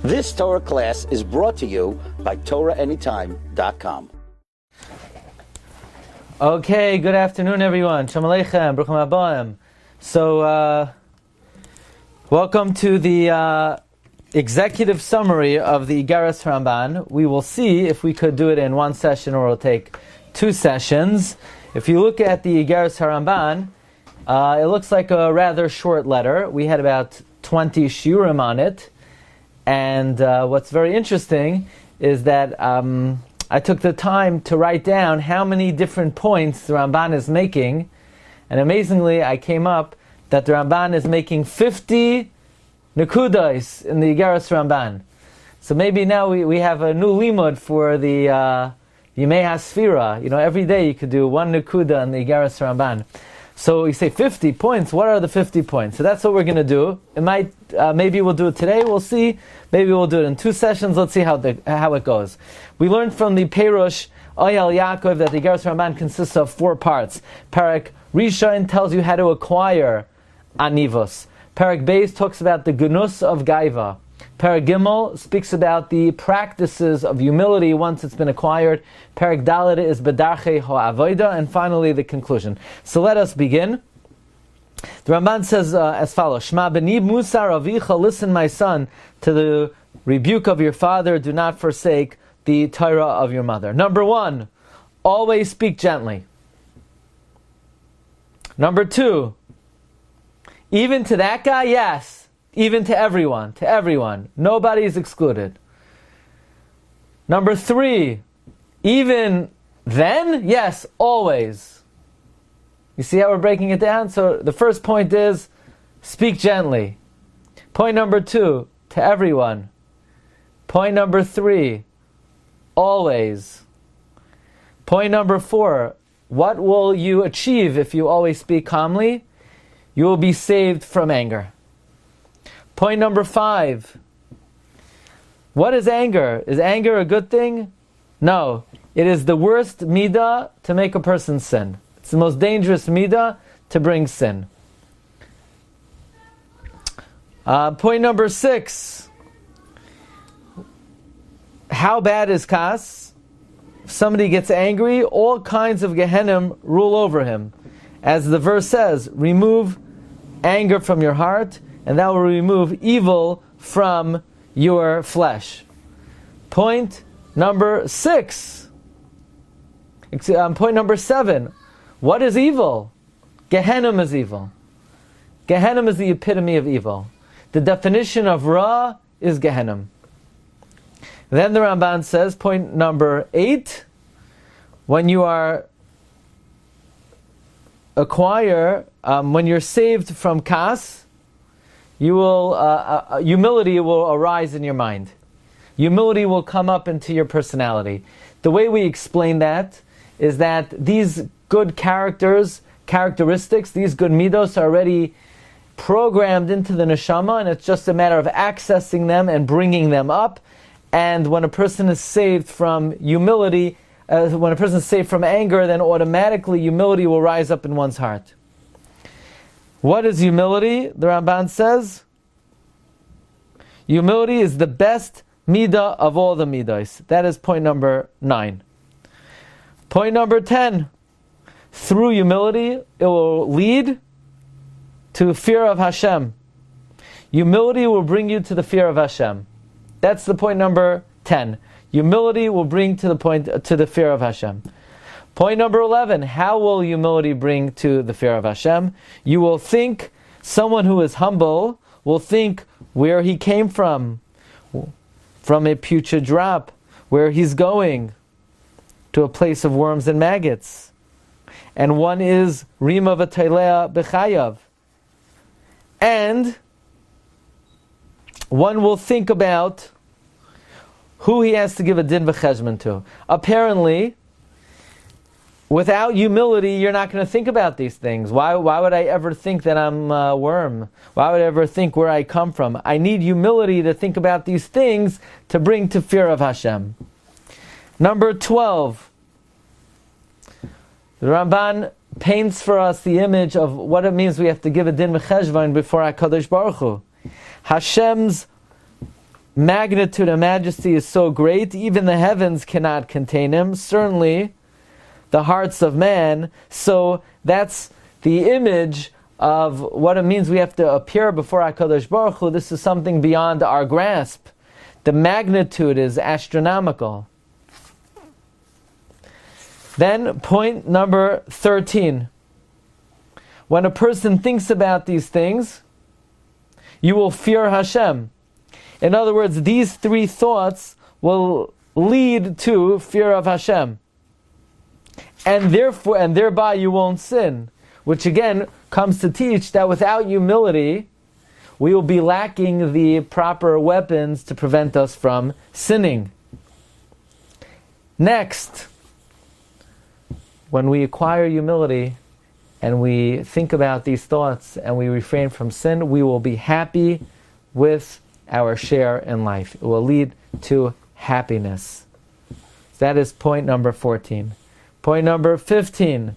This Torah class is brought to you by TorahAnytime.com. Okay, good afternoon, everyone. Shalom Aleichem, Bruchim Habayim. So, welcome to the executive summary of the Iggeres HaRamban. We will see if we could do it in one session or it'll take two sessions. If you look at the Iggeres HaRamban, it looks like a rather short letter. We had about 20 shiurim on it. And what's very interesting is that I took the time to write down how many different points the Ramban is making. And amazingly, I came up that the Ramban is making 50 nekudas in the Iggeres Ramban. So maybe now we have a new limud for the Yimei HaSfira. You know, every day you could do one nekuda in the Iggeres Ramban. So you say 50 points. What are the 50 points? So that's what we're going to do. It might, maybe we'll do it today. We'll see. Maybe we'll do it in two sessions. Let's see how it goes. We learned from the Perush Oyal Yaakov that the Iggeres Ramban consists of 4 parts. Parak Rishon tells you how to acquire anivos. Parak Beis talks about the gunus of gaiva. Parak Gimel speaks about the practices of humility once it's been acquired. Parak Dalet is bedarchei ha'avoda, and finally the conclusion. So let us begin. The Ramban says as follows: Shma b'ni musar avicha, listen, my son, to the rebuke of your father. Do not forsake the Torah of your mother. Number 1, always speak gently. Number 2, even to that guy, yes. Even to everyone. Nobody is excluded. Number 3, even then, yes, always. You see how we're breaking it down? So the first point is, speak gently. Point number 2, to everyone. Point number 3, always. Point number 4, what will you achieve if you always speak calmly? You will be saved from anger. Point number 5. What is anger? Is anger a good thing? No. It is the worst midah to make a person sin. It's the most dangerous midah to bring sin. Point number 6. How bad is kas? If somebody gets angry, all kinds of Gehenim rule over him. As the verse says, remove anger from your heart, and that will remove evil from your flesh. Point number 6. Point number 7. What is evil? Gehenim is evil. Gehenim is the epitome of evil. The definition of Ra is Gehenim. Then the Ramban says, point number 8, when you are when you're saved from kas, you will humility will arise in your mind. Humility will come up into your personality. The way we explain that is that these good characteristics, these good midos are already programmed into the neshama, and it's just a matter of accessing them and bringing them up. And when a person is saved from humility, when a person is saved from anger, then automatically humility will rise up in one's heart. What is humility? The Ramban says, humility is the best midah of all the midas. That is point number 9. Point number 10. Through humility, it will lead to fear of Hashem. Humility will bring you to the fear of Hashem. That's the point number 10. Humility will bring to the fear of Hashem. Point number 11, how will humility bring to the fear of Hashem? You will think, someone who is humble will think where he came from a putrid drop, where he's going, to a place of worms and maggots. And one is Rima v'Tailea b'chayav. And one will think about who he has to give a din v'cheshbon to. Apparently, without humility, you're not going to think about these things. Why would I ever think that I'm a worm? Why would I ever think where I come from? I need humility to think about these things to bring to fear of Hashem. Number 12. The Ramban paints for us the image of what it means we have to give a din v'cheshbon before HaKadosh Baruch Hu. Hashem's magnitude and majesty is so great, even the heavens cannot contain him. Certainly, the hearts of man. So that's the image of what it means we have to appear before HaKadosh Baruch Hu. This is something beyond our grasp. The magnitude is astronomical. Then, point number 13. When a person thinks about these things, you will fear Hashem. In other words, these three thoughts will lead to fear of Hashem. And thereby you won't sin. Which again comes to teach that without humility, we will be lacking the proper weapons to prevent us from sinning. Next, when we acquire humility and we think about these thoughts and we refrain from sin, we will be happy with our share in life. It will lead to happiness. That is point number 14. Point number 15.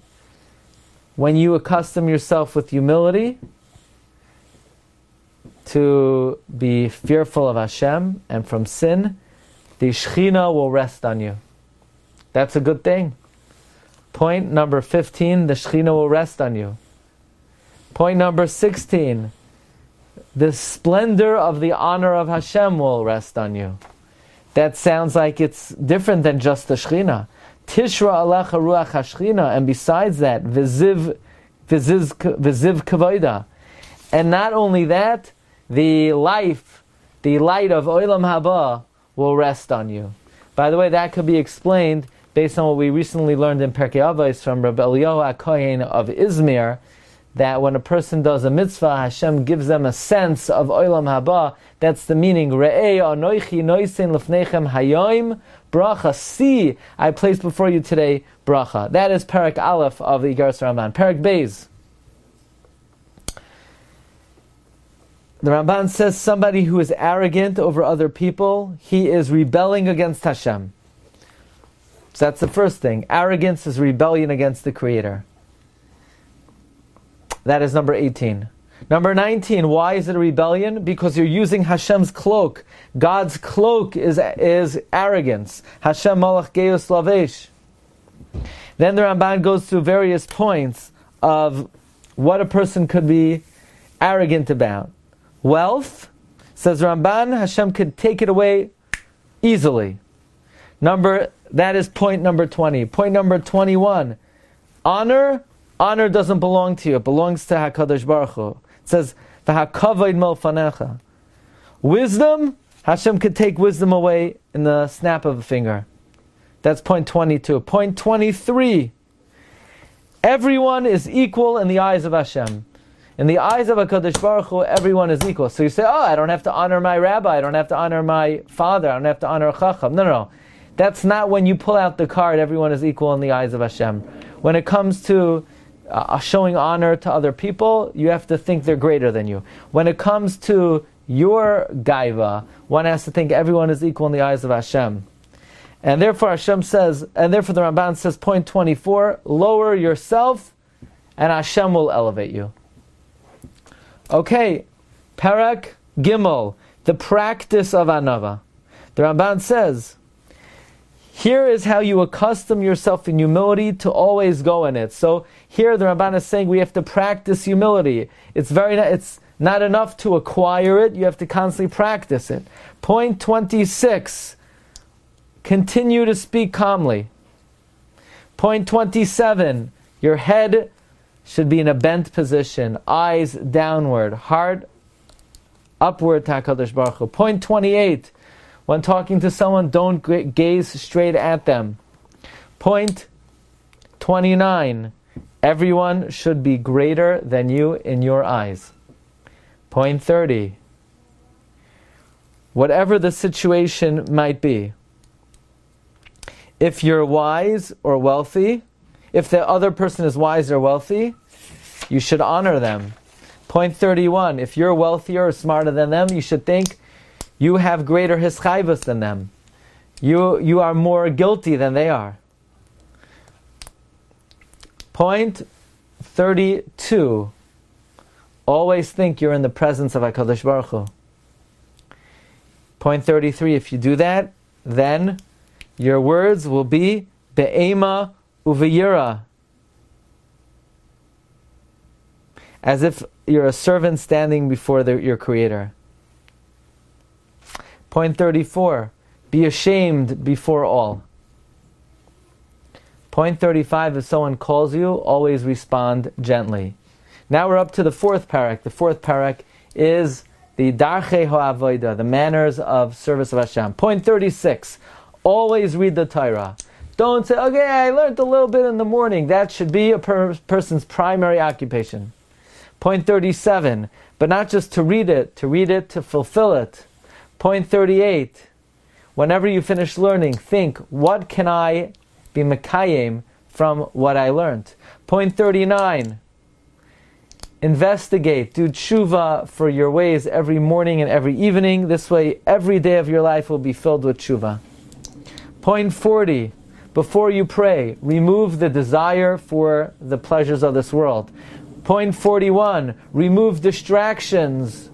When you accustom yourself with humility to be fearful of Hashem and from sin, the Shekhinah will rest on you. That's a good thing. Point number 15, the Shekhinah will rest on you. Point number 16, the splendor of the honor of Hashem will rest on you. That sounds like it's different than just the Shekhinah. Tishra alecha ruach hashchina, and besides that, viziv kavoda. And not only that, the light of Olam Haba will rest on you. By the way, that could be explained based on what we recently learned in Perkei Avos from Rabbi Eliyahu HaKohen of Izmir, that when a person does a mitzvah, Hashem gives them a sense of Olam Haba. That's the meaning. Re'ei anoichi noisen lefnechem hayoim bracha. See, I place before you today bracha. That is Perek Aleph of the Iggeres HaRamban. Perek Beis. The Ramban says somebody who is arrogant over other people, he is rebelling against Hashem. So that's the first thing. Arrogance is rebellion against the Creator. That is number 18. Number 19, why is it a rebellion? Because you're using Hashem's cloak. God's cloak is arrogance. Hashem malach geus lavesh. Then the Ramban goes through various points of what a person could be arrogant about. Wealth, says Ramban, Hashem could take it away easily. That is point number 20. Point number 21, honor doesn't belong to you. It belongs to HaKadosh Baruch Hu. It says, V'hakavod milfanecha. Wisdom, Hashem could take wisdom away in the snap of a finger. That's point 22. Point 23, everyone is equal in the eyes of Hashem. In the eyes of HaKadosh Baruch Hu, everyone is equal. So you say, I don't have to honor my rabbi, I don't have to honor my father, I don't have to honor a chacham. No. That's not when you pull out the card, everyone is equal in the eyes of Hashem. When it comes to showing honor to other people, you have to think they're greater than you. When it comes to your gaiva, one has to think everyone is equal in the eyes of Hashem. And therefore the Ramban says, point 24, lower yourself and Hashem will elevate you. Okay, Perek Gimel, the practice of Anava. The Ramban says, here is how you accustom yourself in humility to always go in it. So here the Ramban is saying we have to practice humility. It's not enough to acquire it, you have to constantly practice it. Point 26, continue to speak calmly. Point 27, your head should be in a bent position, eyes downward, heart upward to HaKadosh Baruch Hu. Point 28, when talking to someone, don't gaze straight at them. Point 29, everyone should be greater than you in your eyes. Point 30, whatever the situation might be, if you're wise or wealthy, if the other person is wise or wealthy, you should honor them. Point 31, if you're wealthier or smarter than them, you should think you have greater hischayvus than them. You are more guilty than they are. Point 32, always think you're in the presence of HaKadosh Baruch Hu. Point 33, if you do that, then your words will be be'ema uveyira, as if you're a servant standing before your Creator. Point 34, be ashamed before all. Point 35, if someone calls you, always respond gently. Now we're up to the fourth parak. The fourth parak is the darchei ha'avodah, the manners of service of Hashem. Point 36, always read the Torah. Don't say, okay, I learned a little bit in the morning. That should be a person's primary occupation. Point 37, but not just to read it, to fulfill it. Point 38, whenever you finish learning, think, what can I be mekayem from what I learned? Point 39, investigate, do tshuva for your ways every morning and every evening. This way, every day of your life will be filled with tshuva. Point 40, before you pray, remove the desire for the pleasures of this world. Point 41, remove distractions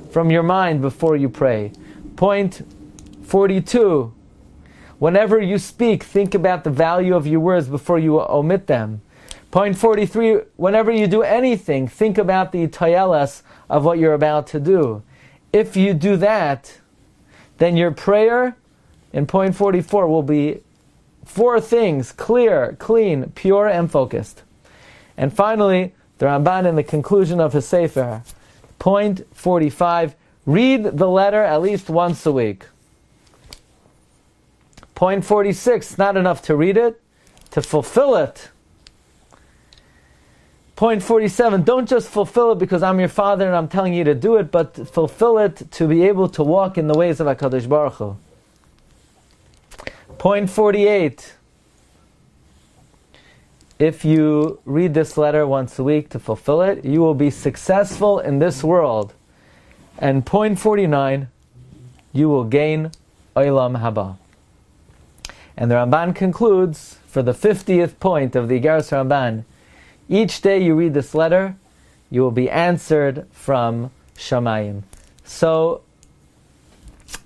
from your mind before you pray. Point 42, whenever you speak, think about the value of your words before you omit them. Point 43, whenever you do anything, think about the toyeles of what you're about to do. If you do that, then your prayer in point 44 will be 4 things: clear, clean, pure, and focused. And finally, the Ramban in the conclusion of his Sefer, point 45, read the letter at least once a week. Point 46, not enough to read it, to fulfill it. Point 47, don't just fulfill it because I'm your father and I'm telling you to do it, but fulfill it to be able to walk in the ways of HaKadosh Baruch Hu. Point 48, if you read this letter once a week to fulfill it, you will be successful in this world. And point 49, you will gain Olam Haba. And the Ramban concludes, for the 50th point of the Iggeres Ramban, each day you read this letter, you will be answered from Shamayim. So,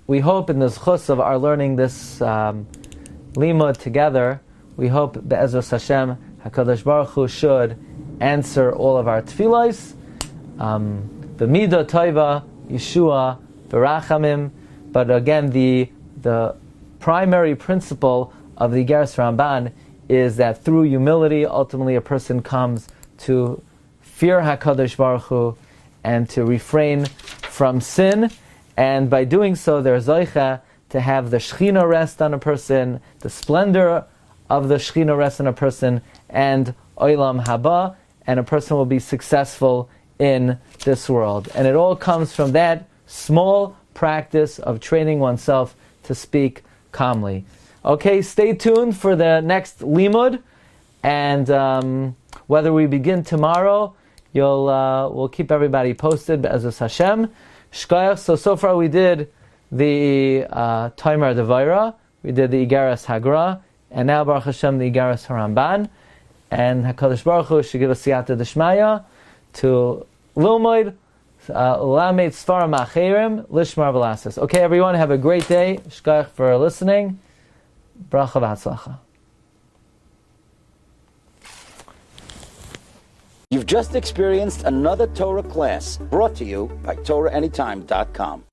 we hope in the zchus of our learning this limud together, we hope be'ezras Hashem, HaKadosh Baruch Hu should answer all of our tefillos. B'midah toiva, Yeshua, Berachamim. But again, the primary principle of the Iggeres Ramban is that through humility, ultimately a person comes to fear HaKadosh Baruch Hu and to refrain from sin. And by doing so, they're zoicha to have the Shechina rest on a person, the splendor of the Shechina rest on a person, and Olam Haba, and a person will be successful in this world. And it all comes from that small practice of training oneself to speak calmly. Okay, stay tuned for the next limud, and whether we begin tomorrow, we'll keep everybody posted as Hashem. Shkoyach. So far we did the Taimar Devaira, we did the Iggeres Hagra, and now Baruch Hashem the Iggeres HaRamban, and HaKadosh Baruch Hu should give us siyata d'shmaya to Lilmoid Lamed Sfarim Acherim Lishmar V'Lasses. Okay, everyone, have a great day. Shkoyach for listening. Bracha v'hatzlacha. You've just experienced another Torah class brought to you by TorahAnytime.com.